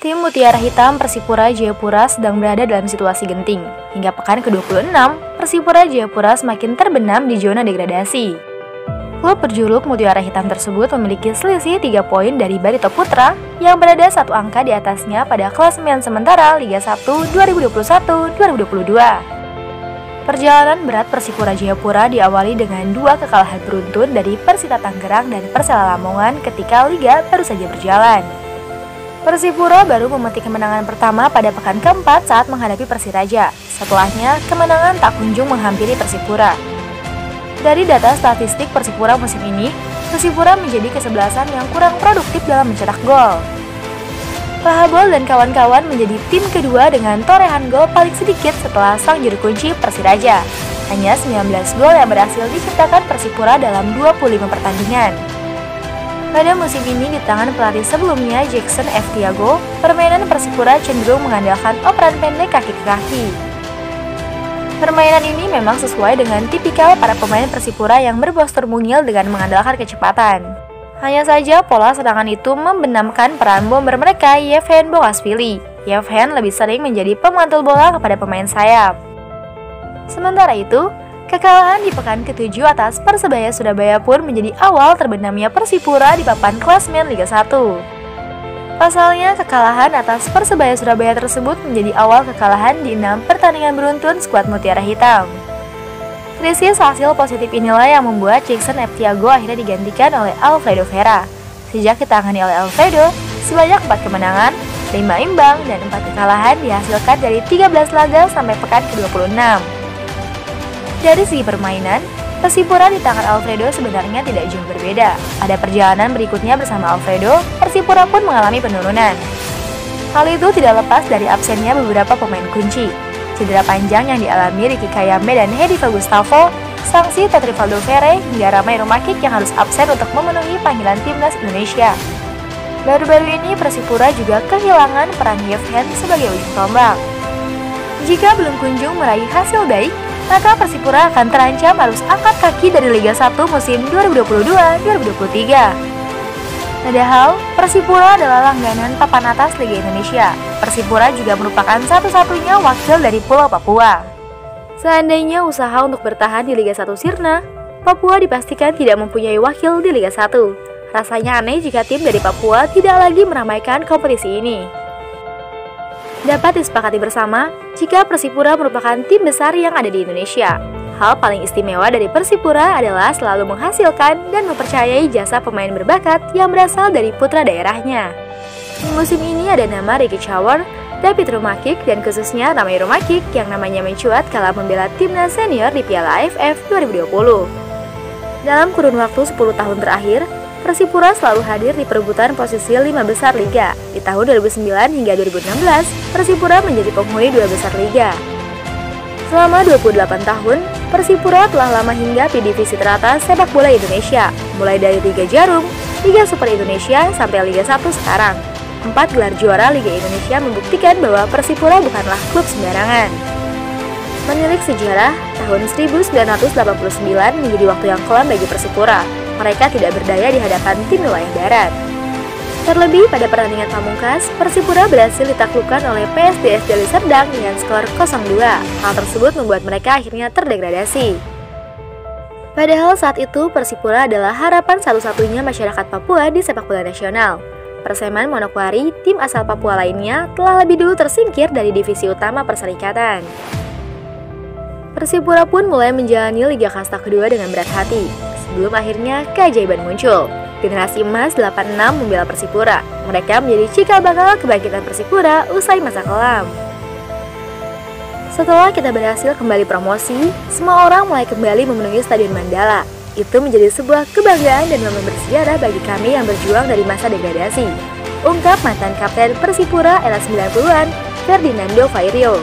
Tim Mutiara Hitam Persipura Jayapura sedang berada dalam situasi genting. Hingga pekan ke-26, Persipura Jayapura semakin terbenam di zona degradasi. Klub berjuluk Mutiara Hitam tersebut memiliki selisih 3 poin dari Barito Putra yang berada satu angka di atasnya pada klasemen sementara Liga 1 2021-2022. Perjalanan berat Persipura Jayapura diawali dengan 2 kekalahan beruntun dari Persita Tangerang dan Persela Lamongan ketika Liga baru saja berjalan. Persipura baru memetik kemenangan pertama pada pekan keempat saat menghadapi Persiraja. Setelahnya, kemenangan tak kunjung menghampiri Persipura. Dari data statistik Persipura musim ini, Persipura menjadi kesebelasan yang kurang produktif dalam mencetak gol. Pahabol dan kawan-kawan menjadi tim kedua dengan torehan gol paling sedikit setelah sang juru kunci Persiraja. Hanya 19 gol yang berhasil diciptakan Persipura dalam 25 pertandingan. Pada musim ini di tangan pelatih sebelumnya Jackson F. Tiago, permainan Persipura cenderung mengandalkan operan pendek kaki ke kaki. Permainan ini memang sesuai dengan tipikal para pemain Persipura yang berpostur mungil dengan mengandalkan kecepatan. Hanya saja pola serangan itu membenamkan peran bomber mereka Yevhen Bogasvili. Yevhen lebih sering menjadi pemantul bola kepada pemain sayap. Sementara itu, kekalahan di pekan ke-7 atas Persebaya Surabaya pun menjadi awal terbenamnya Persipura di papan klasemen Liga 1. Pasalnya, kekalahan atas Persebaya Surabaya tersebut menjadi awal kekalahan di 6 pertandingan beruntun skuad Mutiara Hitam. Krisis hasil positif inilah yang membuat Jackson F. Tiago akhirnya digantikan oleh Alfredo Vera. Sejak ditangani oleh Alfredo, sebanyak 4 kemenangan, 5 imbang, dan 4 kekalahan dihasilkan dari 13 laga sampai pekan ke-26. Dari segi permainan, Persipura di tangan Alfredo sebenarnya tidak jauh berbeda. Pada perjalanan berikutnya bersama Alfredo, Persipura pun mengalami penurunan. Hal itu tidak lepas dari absennya beberapa pemain kunci. Cedera panjang yang dialami Ricky Kayame dan Hedi Gustavo, sanksi Tetrivaldo Ferre, hingga Ramai Rumakik yang harus absen untuk memenuhi panggilan timnas Indonesia. Baru-baru ini Persipura juga kehilangan peran Yevhen sebagai ujung tombak. Jika belum kunjung meraih hasil baik, maka Persipura akan terancam harus angkat kaki dari Liga 1 musim 2022-2023. Padahal, Persipura adalah langganan papan atas Liga Indonesia. Persipura juga merupakan satu-satunya wakil dari Pulau Papua. Seandainya usaha untuk bertahan di Liga 1 sirna, Papua dipastikan tidak mempunyai wakil di Liga 1. Rasanya aneh jika tim dari Papua tidak lagi meramaikan kompetisi ini. Dapat disepakati bersama jika Persipura merupakan tim besar yang ada di Indonesia. Hal paling istimewa dari Persipura adalah selalu menghasilkan dan mempercayai jasa pemain berbakat yang berasal dari putra daerahnya. Di musim ini ada nama Ricky Chauer, David Rumakik, dan khususnya Ramai Rumakik yang namanya mencuat kala membela timnas senior di Piala AFF 2020. Dalam kurun waktu 10 tahun terakhir, Persipura selalu hadir di perebutan posisi 5 besar Liga. Di tahun 2009 hingga 2016, Persipura menjadi penghuni 2 besar Liga. Selama 28 tahun, Persipura telah lama hinggap di divisi teratas sepak bola Indonesia, mulai dari Liga Jarum, Liga Super Indonesia, sampai Liga 1 sekarang. 4 gelar juara Liga Indonesia membuktikan bahwa Persipura bukanlah klub sembarangan. Menilik sejarah, tahun 1989 menjadi waktu yang kelam bagi Persipura. Mereka tidak berdaya di hadapan tim wilayah barat. Terlebih pada pertandingan pamungkas, Persipura berhasil ditaklukkan oleh PSDS Deli Serdang dengan skor 0-2. Hal tersebut membuat mereka akhirnya terdegradasi. Padahal saat itu Persipura adalah harapan satu-satunya masyarakat Papua di sepak bola nasional. Perseman Manokwari, tim asal Papua lainnya, telah lebih dulu tersingkir dari divisi utama Perserikatan. Persipura pun mulai menjalani Liga Kasta kedua dengan berat hati. Sebelum akhirnya keajaiban muncul. Generasi emas 86 membela Persipura. Mereka menjadi cikal bakal kebangkitan Persipura usai masa kelam. Setelah kita berhasil kembali promosi, semua orang mulai kembali memenuhi Stadion Mandala. Itu menjadi sebuah kebanggaan dan momen bersejarah bagi kami yang berjuang dari masa degradasi. Ungkap mantan kapten Persipura era 90-an, Ferdinando Fairio.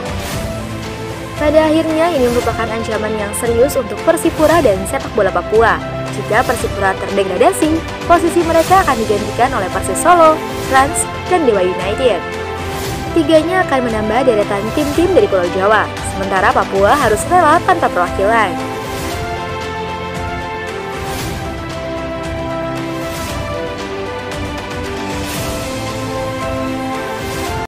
Pada akhirnya ini merupakan ancaman yang serius untuk Persipura dan sepak bola Papua. Jika Persipura terdegradasi, posisi mereka akan digantikan oleh Persis Solo, Rans, dan Dewa United. Tiganya akan menambah deretan tim-tim dari Pulau Jawa, sementara Papua harus rela tanpa perwakilan.